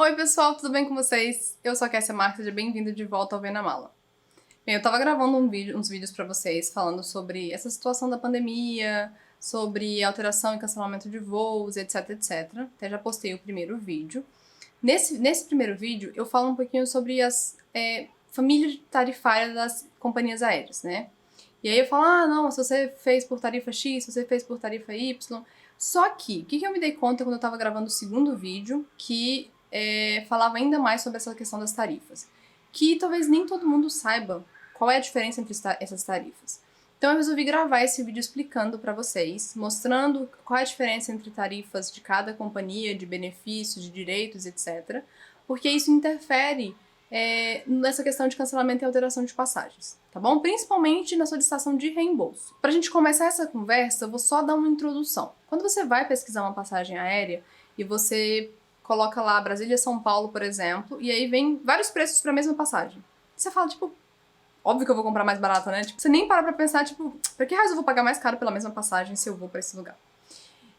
Oi pessoal, tudo bem com vocês? Eu sou a Kessia Marques, seja bem-vindo de volta ao Vem na Mala. Bem, eu tava gravando uns vídeos pra vocês falando sobre essa situação da pandemia, sobre alteração e cancelamento de voos, etc, etc. Até já postei o primeiro vídeo. Nesse primeiro vídeo, eu falo um pouquinho sobre as famílias tarifárias das companhias aéreas, né? E aí eu falo, não, se você fez por tarifa X, se você fez por tarifa Y. Só que, o que eu me dei conta quando eu tava gravando o segundo vídeo, que falava ainda mais sobre essa questão das tarifas. Que talvez nem todo mundo saiba qual é a diferença entre essas tarifas. Então eu resolvi gravar esse vídeo explicando pra vocês, mostrando qual é a diferença entre tarifas de cada companhia, de benefícios, de direitos, etc. Porque isso interfere nessa questão de cancelamento e alteração de passagens, tá bom? Principalmente na solicitação de reembolso. Pra gente começar essa conversa, eu vou só dar uma introdução. Quando você vai pesquisar uma passagem aérea e você coloca lá Brasília-São Paulo, por exemplo, e aí vem vários preços pra mesma passagem. Você fala, tipo, óbvio que eu vou comprar mais barata, né? Tipo, você nem para pra pensar, tipo, pra que raio eu vou pagar mais caro pela mesma passagem se eu vou pra esse lugar?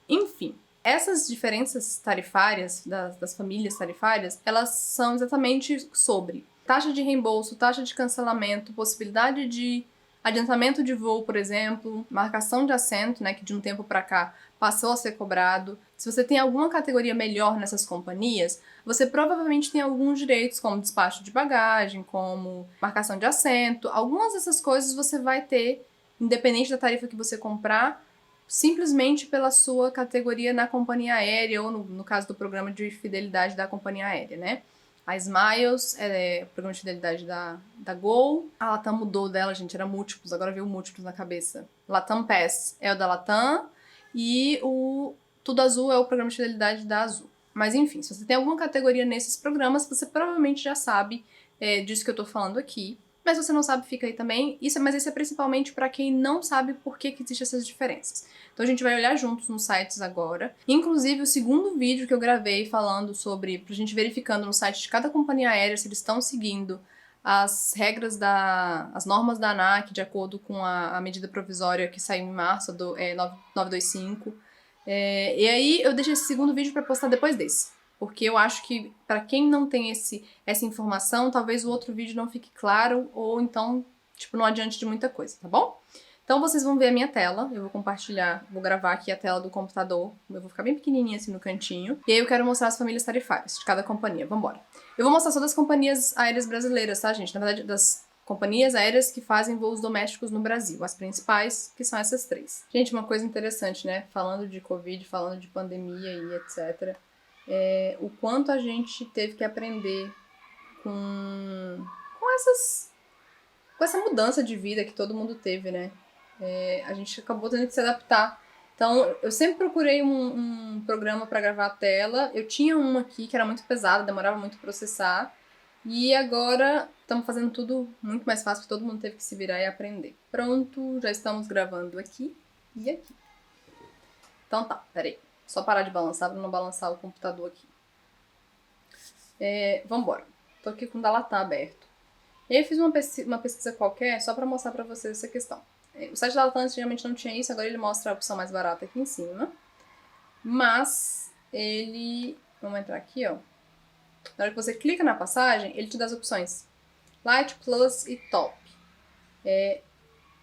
Enfim, essas diferenças tarifárias, das famílias tarifárias, elas são exatamente sobre taxa de reembolso, taxa de cancelamento, possibilidade de adiantamento de voo, por exemplo, marcação de assento, né, que de um tempo para cá passou a ser cobrado. Se você tem alguma categoria melhor nessas companhias, você provavelmente tem alguns direitos, como despacho de bagagem, como marcação de assento. Algumas dessas coisas você vai ter, independente da tarifa que você comprar, simplesmente pela sua categoria na companhia aérea, ou no caso do programa de fidelidade da companhia aérea, né? A Smiles é o programa de fidelidade da Gol. A Latam mudou dela, gente, era múltiplos, agora veio múltiplos na cabeça. Latam Pass é o da Latam e o Tudo Azul é o programa de fidelidade da Azul. Mas enfim, se você tem alguma categoria nesses programas, você provavelmente já sabe disso que eu tô falando aqui. Mas se você não sabe, fica aí também. Mas isso é principalmente para quem não sabe por que existem essas diferenças. Então a gente vai olhar juntos nos sites agora. Inclusive, o segundo vídeo que eu gravei falando sobre, pra gente verificando no site de cada companhia aérea se eles estão seguindo as regras as normas da ANAC, de acordo com a medida provisória que saiu em março, 925. E aí eu deixei esse segundo vídeo para postar depois desse. Porque eu acho que, para quem não tem essa informação, talvez o outro vídeo não fique claro, ou então, tipo, não adiante de muita coisa, tá bom? Então vocês vão ver a minha tela, eu vou compartilhar, vou gravar aqui a tela do computador, eu vou ficar bem pequenininha assim no cantinho, e aí eu quero mostrar as famílias tarifárias de cada companhia, vambora. Eu vou mostrar só das companhias aéreas brasileiras, tá, gente? Na verdade, das companhias aéreas que fazem voos domésticos no Brasil, as principais, que são essas três. Gente, uma coisa interessante, né? Falando de Covid, falando de pandemia e etc., o quanto a gente teve que aprender com essa mudança de vida que todo mundo teve, né? A gente acabou tendo que se adaptar. Então, eu sempre procurei um programa para gravar a tela. Eu tinha um aqui que era muito pesado, demorava muito pra processar. E agora estamos fazendo tudo muito mais fácil, porque todo mundo teve que se virar e aprender. Pronto, já estamos gravando aqui e aqui. Então tá, peraí. Só parar de balançar pra não balançar o computador aqui. Vambora. Tô aqui com o da Latam aberto. E aí eu fiz uma pesquisa qualquer só pra mostrar pra vocês essa questão. O site da Latam antigamente não tinha isso, agora ele mostra a opção mais barata aqui em cima. Mas ele... Vamos entrar aqui, ó. Na hora que você clica na passagem, ele te dá as opções Light, Plus e Top.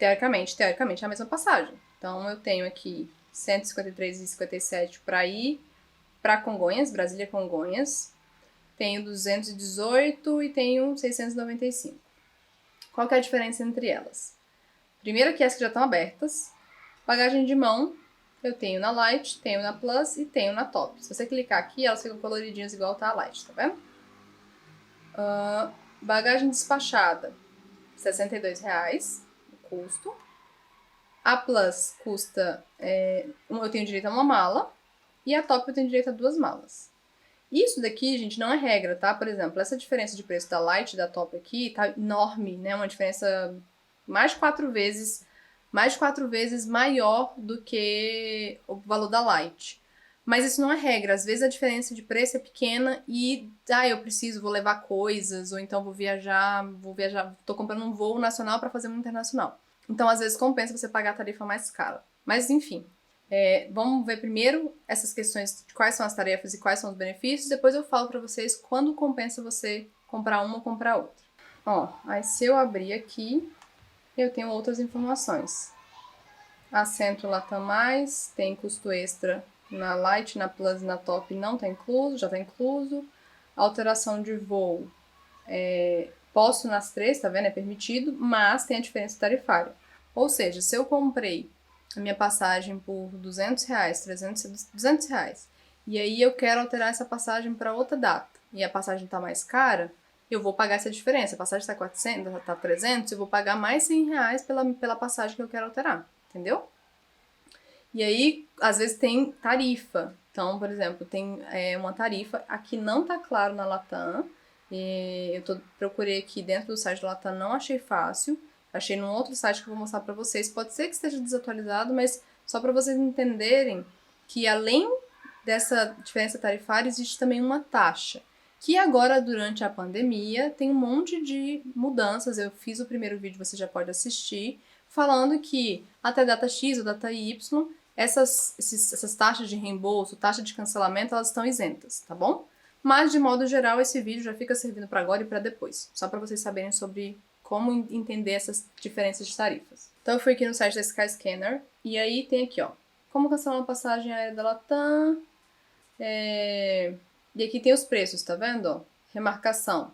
Teoricamente é a mesma passagem. Então eu tenho aqui 153,57 para ir para Congonhas, Brasília-Congonhas. Tenho 218 e tenho 695. Qual que é a diferença entre elas? Primeiro que as que já estão abertas. Bagagem de mão, eu tenho na Light, tenho na Plus e tenho na Top. Se você clicar aqui, elas ficam coloridinhas igual tá a Light, tá vendo? Bagagem despachada, R$62 o custo. A Plus custa... eu tenho direito a uma mala. E a Top eu tenho direito a 2 malas. Isso daqui, gente, não é regra, tá? Por exemplo, essa diferença de preço da Light e da Top aqui tá enorme, né? Uma diferença mais de 4 vezes maior do que o valor da Light. Mas isso não é regra. Às vezes a diferença de preço é pequena e, vou levar coisas, ou então vou viajar, tô comprando um voo nacional para fazer um internacional. Então, às vezes, compensa você pagar a tarifa mais cara. Mas, enfim, Vamos ver primeiro essas questões de quais são as tarefas e quais são os benefícios, depois eu falo para vocês quando compensa você comprar uma ou comprar outra. Ó, aí se eu abrir aqui, eu tenho outras informações. Assento Latam+, tem custo extra na Light, na Plus e na Top não tá incluso, já tá incluso. Alteração de voo, posso nas três, tá vendo? É permitido, mas tem a diferença tarifária. Ou seja, se eu comprei a minha passagem por R$200, 200 reais, e aí eu quero alterar essa passagem para outra data, e a passagem tá mais cara, eu vou pagar essa diferença. A passagem tá 400, tá 300, eu vou pagar mais R$100 pela passagem que eu quero alterar, entendeu? E aí, às vezes tem tarifa. Então, por exemplo, tem uma tarifa, aqui não tá claro na Latam, procurei aqui dentro do site da Latam, não achei fácil. Achei num outro site que eu vou mostrar pra vocês. Pode ser que esteja desatualizado, mas só pra vocês entenderem que além dessa diferença tarifária, existe também uma taxa. Que agora, durante a pandemia, tem um monte de mudanças. Eu fiz o primeiro vídeo, você já pode assistir, falando que até data X ou data Y, essas taxas de reembolso, taxa de cancelamento, elas estão isentas, tá bom? Mas, de modo geral, esse vídeo já fica servindo para agora e para depois, só para vocês saberem sobre como entender essas diferenças de tarifas. Então, eu fui aqui no site da Skyscanner, e aí tem aqui, ó, como cancelar uma passagem aérea da Latam, e aqui tem os preços, tá vendo, ó? Remarcação.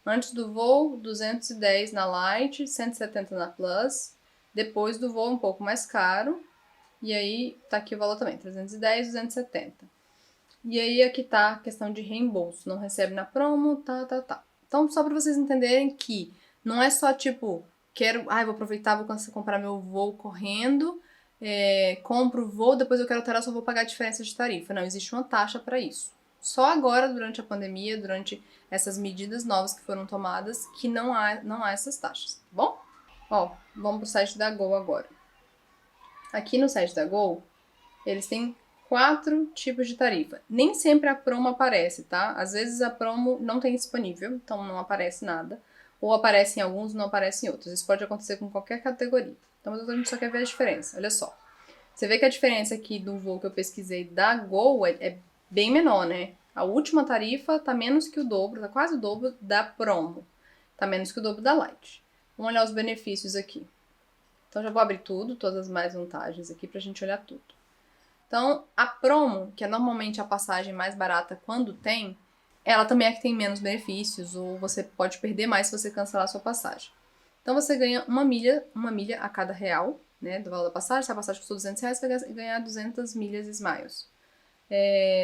Antes do voo, 210 na Light, 170 na Plus, depois do voo um pouco mais caro, e aí tá aqui o valor também, 310, 270. E aí aqui tá a questão de reembolso, não recebe na promo, tá. Então só pra vocês entenderem que não é só tipo, vou aproveitar, vou comprar meu voo correndo, compro o voo, depois eu quero alterar, só vou pagar a diferença de tarifa. Não, existe uma taxa para isso. Só agora, durante a pandemia, durante essas medidas novas que foram tomadas, que não há essas taxas, tá bom? Ó, vamos pro site da Gol agora. Aqui no site da Gol, eles têm 4 tipos de tarifa. Nem sempre a promo aparece, tá? Às vezes a promo não tem disponível, então não aparece nada. Ou aparece em alguns, não aparece em outros. Isso pode acontecer com qualquer categoria. Então a gente só quer ver a diferença. Olha só. Você vê que a diferença aqui do voo que eu pesquisei da Gol é bem menor, né? A última tarifa tá menos que o dobro, tá quase o dobro da promo. Tá menos que o dobro da Light. Vamos olhar os benefícios aqui. Então já vou abrir tudo, todas as mais vantagens aqui pra gente olhar tudo. Então, a promo, que é normalmente a passagem mais barata quando tem, ela também é que tem menos benefícios, ou você pode perder mais se você cancelar a sua passagem. Então, você ganha uma milha a cada real, né, do valor da passagem. Se a passagem custou R$200, você vai ganhar 200 milhas Smiles.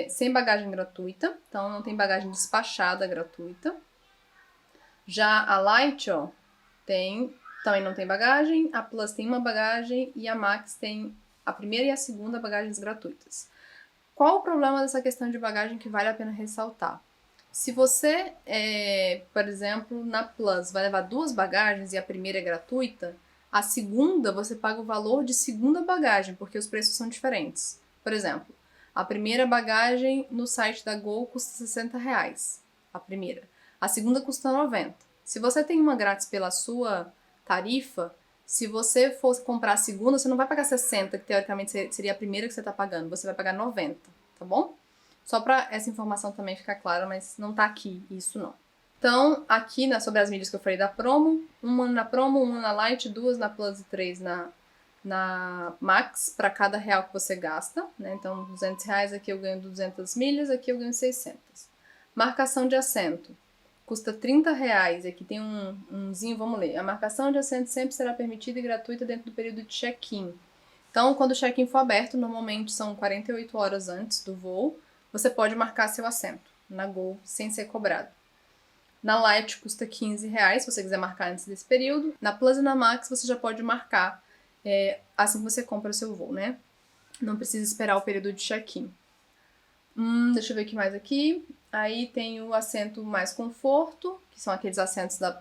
Sem bagagem gratuita, então não tem bagagem despachada gratuita. Já a Light, ó, também não tem bagagem, a Plus tem uma bagagem e a Max tem a primeira e a segunda bagagens gratuitas. Qual o problema dessa questão de bagagem que vale a pena ressaltar? Se você, por exemplo, na Plus vai levar 2 bagagens e a primeira é gratuita, a segunda você paga o valor de segunda bagagem, porque os preços são diferentes. Por exemplo, a primeira bagagem no site da Gol custa R$60, a primeira. A segunda custa R$90. Se você tem uma grátis pela sua tarifa, se você fosse comprar a segunda, você não vai pagar 60, que teoricamente seria a primeira que você está pagando, você vai pagar 90, tá bom? Só para essa informação também ficar clara, mas não tá aqui isso não. Então, aqui sobre as mídias que eu falei da promo, uma na promo, uma na Light, 2 na Plus e 3 na Max, para cada real que você gasta, né? Então, R$200, aqui eu ganho 200 milhas, aqui eu ganho 600. Marcação de assento. Custa R$30, aqui tem umzinho, vamos ler. A marcação de assento sempre será permitida e gratuita dentro do período de check-in. Então, quando o check-in for aberto, normalmente são 48 horas antes do voo, você pode marcar seu assento na Gol sem ser cobrado. Na Light custa R$15, se você quiser marcar antes desse período. Na Plus e na Max você já pode marcar assim que você compra o seu voo, né? Não precisa esperar o período de check-in. Deixa eu ver o que mais aqui. Aí tem o assento mais conforto, que são aqueles assentos das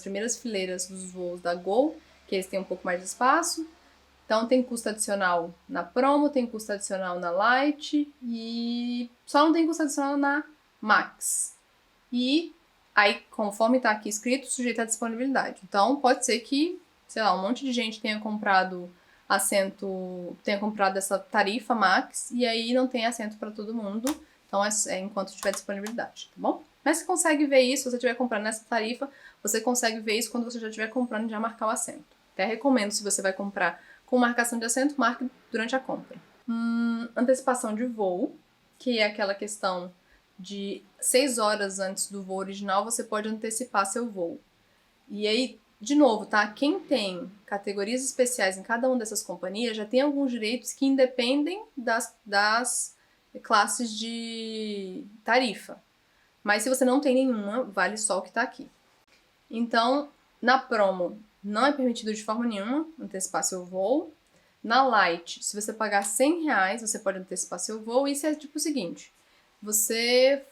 primeiras fileiras dos voos da Gol, que eles têm um pouco mais de espaço. Então tem custo adicional na promo, tem custo adicional na Light e só não tem custo adicional na Max. E aí, conforme tá aqui escrito, sujeito à disponibilidade. Então pode ser que, sei lá, um monte de gente tenha comprado assento, tenha comprado essa tarifa Max, e aí não tem assento para todo mundo, então é enquanto tiver disponibilidade, tá bom? Mas você consegue ver isso, se você estiver comprando nessa tarifa, você consegue ver isso quando você já estiver comprando e já marcar o assento. Até recomendo, se você vai comprar com marcação de assento, marque durante a compra. Antecipação de voo, que é aquela questão de 6 horas antes do voo original, você pode antecipar seu voo. E aí, de novo, tá? Quem tem categorias especiais em cada uma dessas companhias já tem alguns direitos que independem das classes de tarifa. Mas se você não tem nenhuma, vale só o que tá aqui. Então, na promo, não é permitido de forma nenhuma antecipar seu voo. Na Light, se você pagar R$100, você pode antecipar seu voo. Isso é tipo o seguinte, você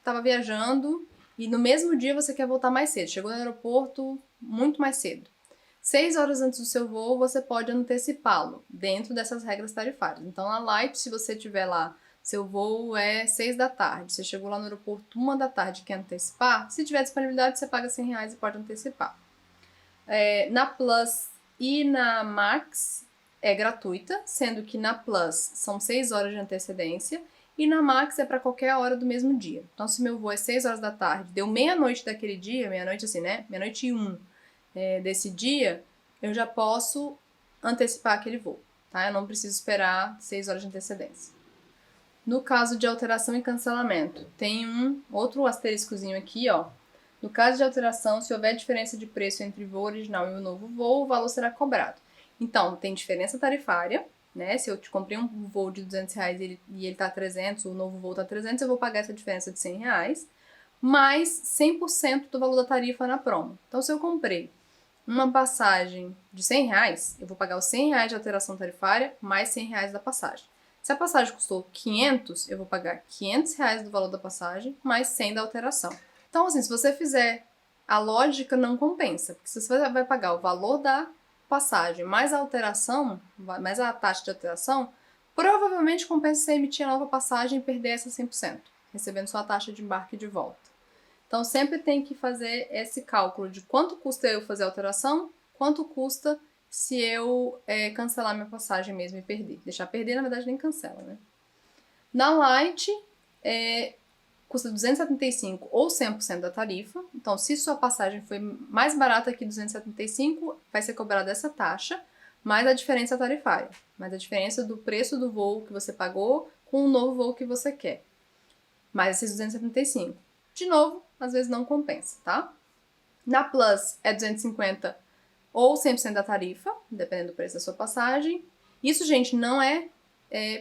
tava viajando e no mesmo dia você quer voltar mais cedo. Chegou no aeroporto muito mais cedo. 6 horas antes do seu voo, você pode antecipá-lo, dentro dessas regras tarifárias. Então, na Light, se você tiver lá, seu voo é 6 da tarde, você chegou lá no aeroporto 1 da tarde e quer antecipar, se tiver disponibilidade, você paga R$100 e pode antecipar. Na Plus e na Max é gratuita, sendo que na Plus são 6 horas de antecedência e na Max é para qualquer hora do mesmo dia. Então, se meu voo é 6 horas da tarde, deu meia-noite daquele dia, meia-noite assim, né? Meia-noite e 1 desse dia, eu já posso antecipar aquele voo, tá? Eu não preciso esperar 6 horas de antecedência. No caso de alteração e cancelamento, tem um outro asteriscozinho aqui, ó. No caso de alteração, se houver diferença de preço entre o voo original e o novo voo, o valor será cobrado. Então, tem diferença tarifária, né? Se eu te comprei um voo de R$200 e ele tá 300, o novo voo tá 300, eu vou pagar essa diferença de R$100, mais 100% do valor da tarifa na promo. Então, se eu comprei uma passagem de R$100, eu vou pagar os R$100 de alteração tarifária, mais R$100 da passagem. Se a passagem custou 500, eu vou pagar R$500 do valor da passagem, mais 100 da alteração. Então, assim, se você fizer a lógica, não compensa. Porque se você vai pagar o valor da passagem mais a alteração, mais a taxa de alteração, provavelmente compensa você emitir a nova passagem e perder essa 100%, recebendo sua taxa de embarque de volta. Então, sempre tem que fazer esse cálculo de quanto custa eu fazer a alteração, quanto custa se eu cancelar minha passagem mesmo e perder. Deixar perder, na verdade, nem cancela, né? Na Light, custa 275 ou 100% da tarifa. Então, se sua passagem foi mais barata que 275, vai ser cobrada essa taxa, mais a diferença tarifária, mais a diferença do preço do voo que você pagou com o novo voo que você quer, mais esses 275. De novo, às vezes não compensa, tá? Na Plus é 250 ou 100% da tarifa, dependendo do preço da sua passagem. Isso, gente, não é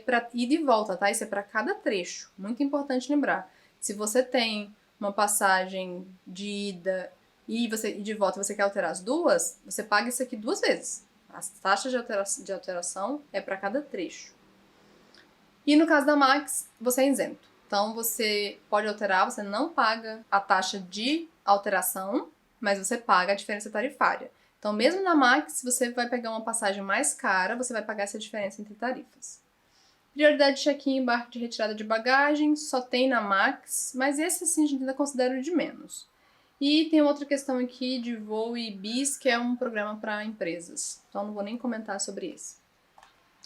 para ida e volta, tá? Isso é para cada trecho. Muito importante lembrar. Se você tem uma passagem de ida e de volta você quer alterar as duas, você paga isso aqui 2 vezes. As taxas de alteração é para cada trecho. E no caso da Max, você é isento. Então, você pode alterar, você não paga a taxa de alteração, mas você paga a diferença tarifária. Então, mesmo na Max, se você vai pegar uma passagem mais cara, você vai pagar essa diferença entre tarifas. Prioridade de check-in e embarque de retirada de bagagem, só tem na Max, mas esse sim a gente ainda considera o de menos. E tem outra questão aqui de voo e bis, que é um programa para empresas. Então, não vou nem comentar sobre isso.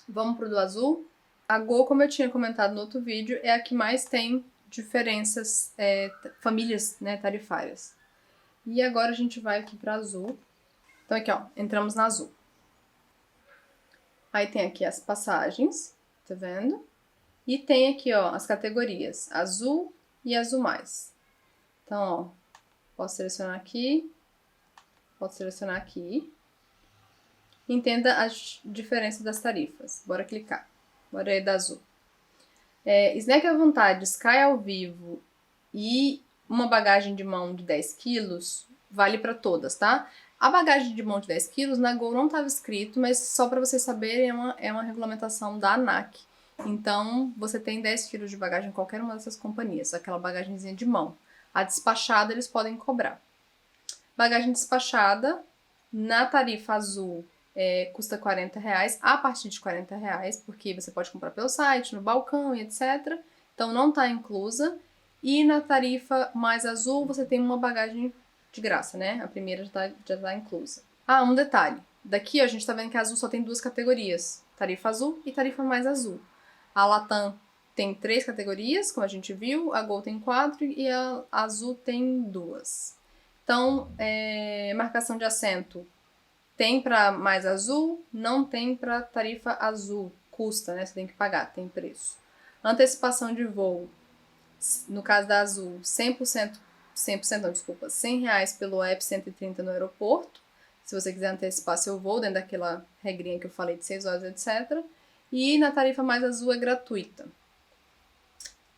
Vamos pro do azul. A Gol, como eu tinha comentado no outro vídeo, é a que mais tem diferenças, famílias, né, tarifárias. E agora a gente vai aqui para azul. Então aqui, ó, entramos na azul. Aí tem aqui as passagens, tá vendo? E tem aqui, ó, as categorias, azul e azul mais. Então, ó, posso selecionar aqui, posso selecionar aqui. Entenda a diferença das tarifas. Bora clicar. Bora aí da azul. Snack à vontade, Sky ao vivo e uma bagagem de mão de 10 quilos, vale para todas, tá? A bagagem de mão de 10 quilos na Gol não estava escrito, mas só para vocês saberem, é uma regulamentação da ANAC. Então, você tem 10 quilos de bagagem em qualquer uma dessas companhias, aquela bagagenzinha de mão. A despachada, eles podem cobrar. Bagagem despachada, na tarifa azul, custa R$40, a partir de R$40, porque você pode comprar pelo site, no balcão e etc. Então, não está inclusa. E na tarifa mais azul, você tem uma bagagem de graça, né? A primeira já tá inclusa. Ah, um detalhe. Daqui, ó, a gente tá vendo que a Azul só tem 2 categorias, tarifa azul e tarifa mais azul. A Latam tem 3 categorias, como a gente viu, a Gol tem 4 e a Azul tem 2. Então, marcação de assento tem para mais azul, não tem para tarifa azul, custa, né? Você tem que pagar, tem preço. Antecipação de voo, no caso da Azul, 100% não, desculpa, R$100 pelo app 130 no aeroporto, se você quiser antecipar seu voo, dentro daquela regrinha que eu falei de 6 horas, etc. E na tarifa mais azul é gratuita.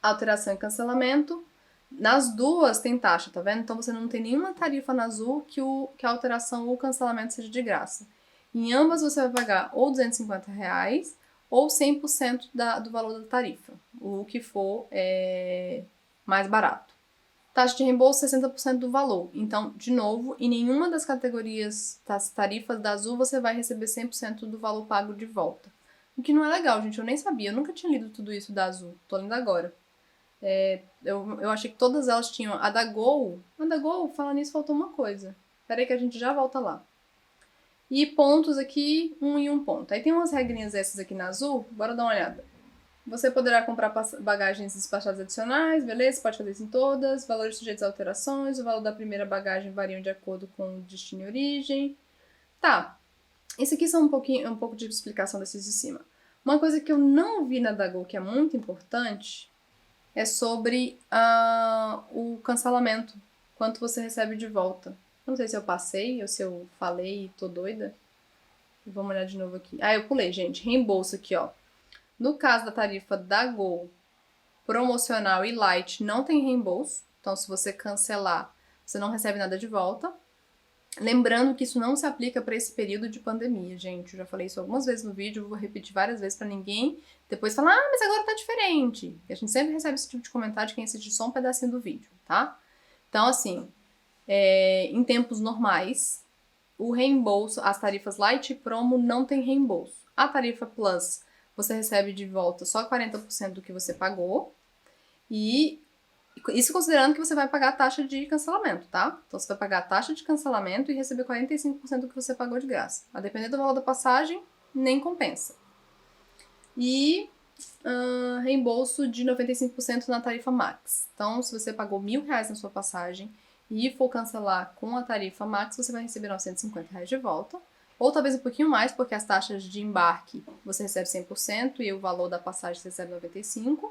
Alteração e cancelamento, nas duas tem taxa, tá vendo? Então você não tem nenhuma tarifa na azul que a alteração ou o cancelamento seja de graça. Em ambas você vai pagar ou R$250 ou 100% do valor da tarifa, o que for mais barato. Taxa de reembolso, 60% do valor. Então, de novo, em nenhuma das categorias das tarifas da Azul você vai receber 100% do valor pago de volta. O que não é legal, gente. Eu nem sabia. Eu nunca tinha lido tudo isso da Azul. Tô lendo agora. Eu achei que todas elas tinham. A da Gol, falando nisso, faltou uma coisa. Peraí que a gente já volta lá. E pontos aqui, 1 e 1 ponto. Aí tem umas regrinhas essas aqui na Azul. Bora dar uma olhada. Você poderá comprar bagagens despachadas adicionais, beleza? Você pode fazer isso em todas. Valores sujeitos a alterações. O valor da primeira bagagem varia de acordo com o destino e origem. Tá. Isso aqui são um pouco de explicação desses de cima. Uma coisa que eu não vi na Dagol, que é muito importante, é sobre o cancelamento. Quanto você recebe de volta. Não sei se eu passei ou se eu falei e tô doida. Vamos olhar de novo aqui. Eu pulei, gente. Reembolso aqui, ó. No caso da tarifa da Gol, promocional e light, não tem reembolso. Então, se você cancelar, você não recebe nada de volta. Lembrando que isso não se aplica para esse período de pandemia, gente. Eu já falei isso algumas vezes no vídeo, vou repetir várias vezes para ninguém depois falar, mas agora tá diferente. E a gente sempre recebe esse tipo de comentário de quem assiste só um pedacinho do vídeo, tá? Então, assim, em tempos normais, o reembolso, as tarifas Light e Promo não tem reembolso. A tarifa Plus, você recebe de volta só 40% do que você pagou. E isso considerando que você vai pagar a taxa de cancelamento, tá? Então você vai pagar a taxa de cancelamento e receber 45% do que você pagou de graça. A depender do valor da passagem, nem compensa. E reembolso de 95% na tarifa Max. Então, se você pagou R$1.000 na sua passagem e for cancelar com a tarifa Max, você vai receber R$950 de volta. Ou talvez um pouquinho mais, porque as taxas de embarque você recebe 100% e o valor da passagem você recebe 95%.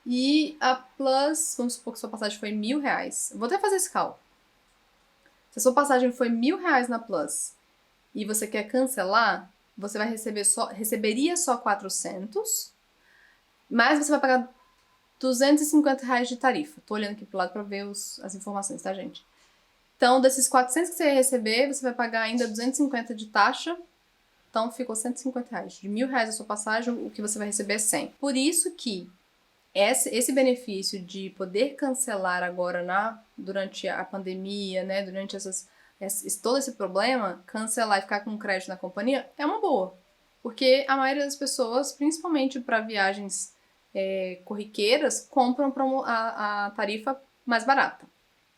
E a Plus, vamos supor que sua passagem foi R$1.000. Vou até fazer esse cálculo. Se a sua passagem foi R$1.000 na Plus e você quer cancelar, você vai receberia só 400, mas você vai pagar R$250 de tarifa. Tô olhando aqui pro lado pra ver as informações, tá, gente? Então, desses 400 que você ia receber, você vai pagar ainda 250 de taxa. Então, ficou R$150. De R$1.000 a sua passagem, o que você vai receber é 100. Por isso que esse benefício de poder cancelar agora durante a pandemia, né, durante todo esse problema, cancelar e ficar com crédito na companhia é uma boa. Porque a maioria das pessoas, principalmente para viagens corriqueiras, compram a tarifa mais barata.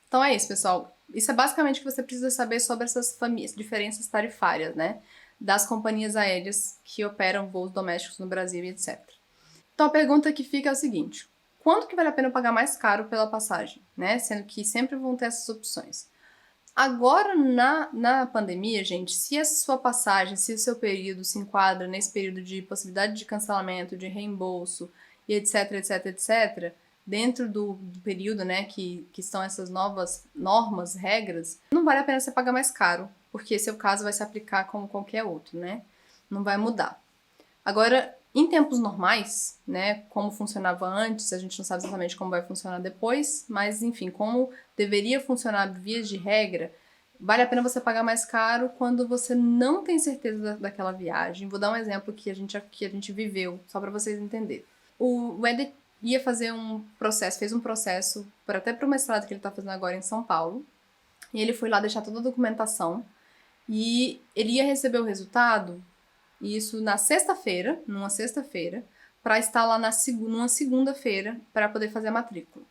Então é isso, pessoal. Isso é basicamente o que você precisa saber sobre essas diferenças tarifárias, né, das companhias aéreas que operam voos domésticos no Brasil e etc. Então a pergunta que fica é o seguinte: quanto que vale a pena pagar mais caro pela passagem, né? Sendo que sempre vão ter essas opções. Agora, na pandemia, gente, se a sua passagem, se o seu período se enquadra nesse período de possibilidade de cancelamento, de reembolso e etc, etc, etc, dentro do período, né, que estão essas novas normas, regras, não vale a pena você pagar mais caro, porque seu caso vai se aplicar como qualquer outro, né? Não vai mudar. Agora, em tempos normais, né, como funcionava antes, a gente não sabe exatamente como vai funcionar depois, mas enfim, como deveria funcionar via de regra, vale a pena você pagar mais caro quando você não tem certeza daquela viagem. Vou dar um exemplo que a gente viveu, só para vocês entenderem. O Eder ia fazer fez um processo até para o mestrado que ele está fazendo agora em São Paulo, e ele foi lá deixar toda a documentação, e ele ia receber o resultado, isso numa sexta-feira, para estar lá numa segunda-feira para poder fazer a matrícula.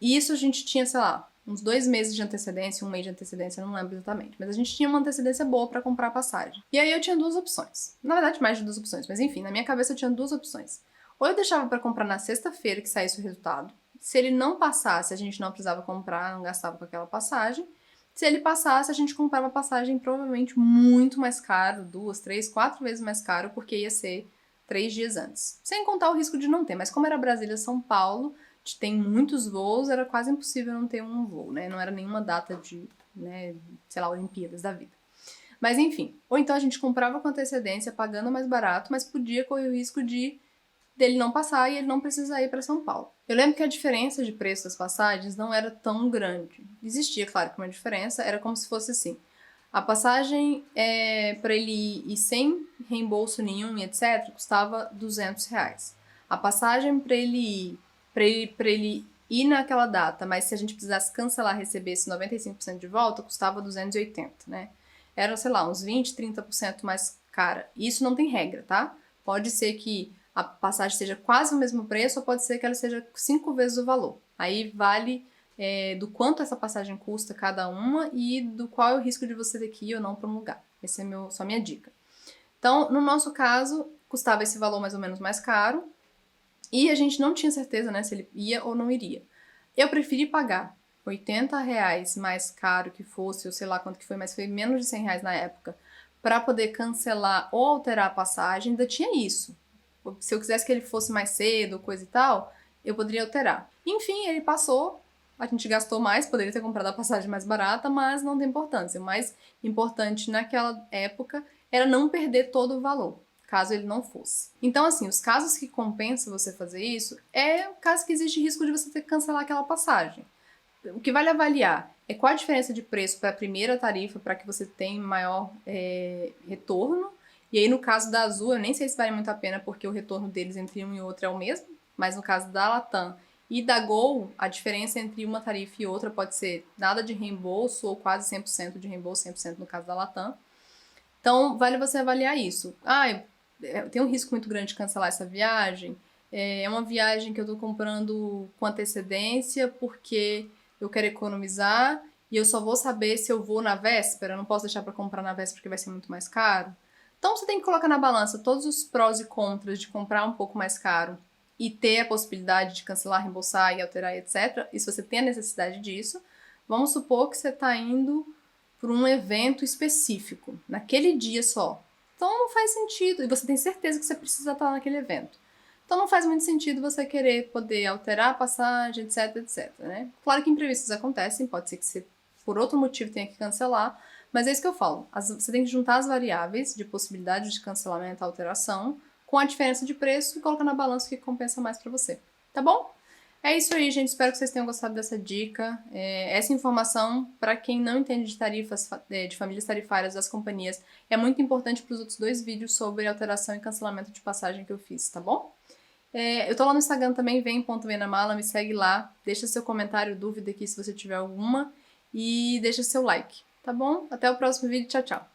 E isso a gente tinha, sei lá, uns 2 meses de antecedência, 1 mês de antecedência, não lembro exatamente. Mas a gente tinha uma antecedência boa pra comprar a passagem. E aí eu tinha 2 opções. Na verdade, mais de 2 opções, mas enfim, na minha cabeça eu tinha 2 opções. Ou eu deixava pra comprar na sexta-feira que saísse o resultado. Se ele não passasse, a gente não precisava comprar, não gastava com aquela passagem. Se ele passasse, a gente comprava a passagem provavelmente muito mais caro, 2, 3, 4 vezes mais caro, porque ia ser 3 dias antes. Sem contar o risco de não ter, mas como era Brasília-São Paulo, tem muitos voos, era quase impossível não ter um voo, né? Não era nenhuma data de, né, sei lá, Olimpíadas da vida. Mas enfim, ou então a gente comprava com antecedência, pagando mais barato, mas podia correr o risco dele não passar e ele não precisar ir para São Paulo. Eu lembro que a diferença de preço das passagens não era tão grande. Existia, claro, que uma diferença, era como se fosse assim. A passagem para ele ir sem reembolso nenhum e etc. custava R$200. A passagem para ele ir naquela data, mas se a gente precisasse cancelar, recebesse 95% de volta, custava 280, né? Era, sei lá, uns 20, 30% mais cara. Isso não tem regra, tá? Pode ser que a passagem seja quase o mesmo preço ou pode ser que ela seja 5 vezes o valor. Aí vale do quanto essa passagem custa cada uma e do qual é o risco de você ter que ir ou não para um lugar. Essa é só minha dica. Então, no nosso caso, custava esse valor mais ou menos mais caro e a gente não tinha certeza, né, se ele ia ou não iria. Eu preferi pagar R$80 mais caro que fosse, ou sei lá quanto que foi, mas foi menos de R$100 na época, para poder cancelar ou alterar a passagem. Ainda tinha isso. Se eu quisesse que ele fosse mais cedo, coisa e tal, eu poderia alterar. Enfim, ele passou, a gente gastou mais, poderia ter comprado a passagem mais barata, mas não tem importância. O mais importante naquela época era não perder todo o valor, caso ele não fosse. Então, assim, os casos que compensa você fazer isso é o caso que existe risco de você ter que cancelar aquela passagem. O que vale avaliar é qual a diferença de preço para a primeira tarifa para que você tenha maior retorno. E aí, no caso da Azul, eu nem sei se vale muito a pena, porque o retorno deles entre um e outro é o mesmo. Mas no caso da Latam e da Gol, a diferença entre uma tarifa e outra pode ser nada de reembolso ou quase 100% de reembolso, 100% no caso da Latam. Então, vale você avaliar isso. Tem um risco muito grande de cancelar essa viagem. É uma viagem que eu tô comprando com antecedência porque eu quero economizar e eu só vou saber se eu vou na véspera. Eu não posso deixar para comprar na véspera porque vai ser muito mais caro. Então, você tem que colocar na balança todos os prós e contras de comprar um pouco mais caro e ter a possibilidade de cancelar, reembolsar e alterar, etc. E se você tem a necessidade disso, vamos supor que você está indo para um evento específico, naquele dia só. Então, não faz sentido. E você tem certeza que você precisa estar naquele evento. Então, não faz muito sentido você querer poder alterar a passagem, etc, etc, né? Claro que imprevistos acontecem, pode ser que você, por outro motivo, tenha que cancelar, mas é isso que eu falo. Você tem que juntar as variáveis de possibilidade de cancelamento, alteração, com a diferença de preço e colocar na balança o que compensa mais para você. Tá bom? É isso aí, gente. Espero que vocês tenham gostado dessa dica. Essa informação, para quem não entende de tarifas, de famílias tarifárias das companhias, é muito importante para os outros 2 vídeos sobre alteração e cancelamento de passagem que eu fiz, tá bom? Eu tô lá no Instagram também, vem.venamala, me segue lá, deixa seu comentário, dúvida aqui se você tiver alguma e deixa seu like, tá bom? Até o próximo vídeo, tchau, tchau!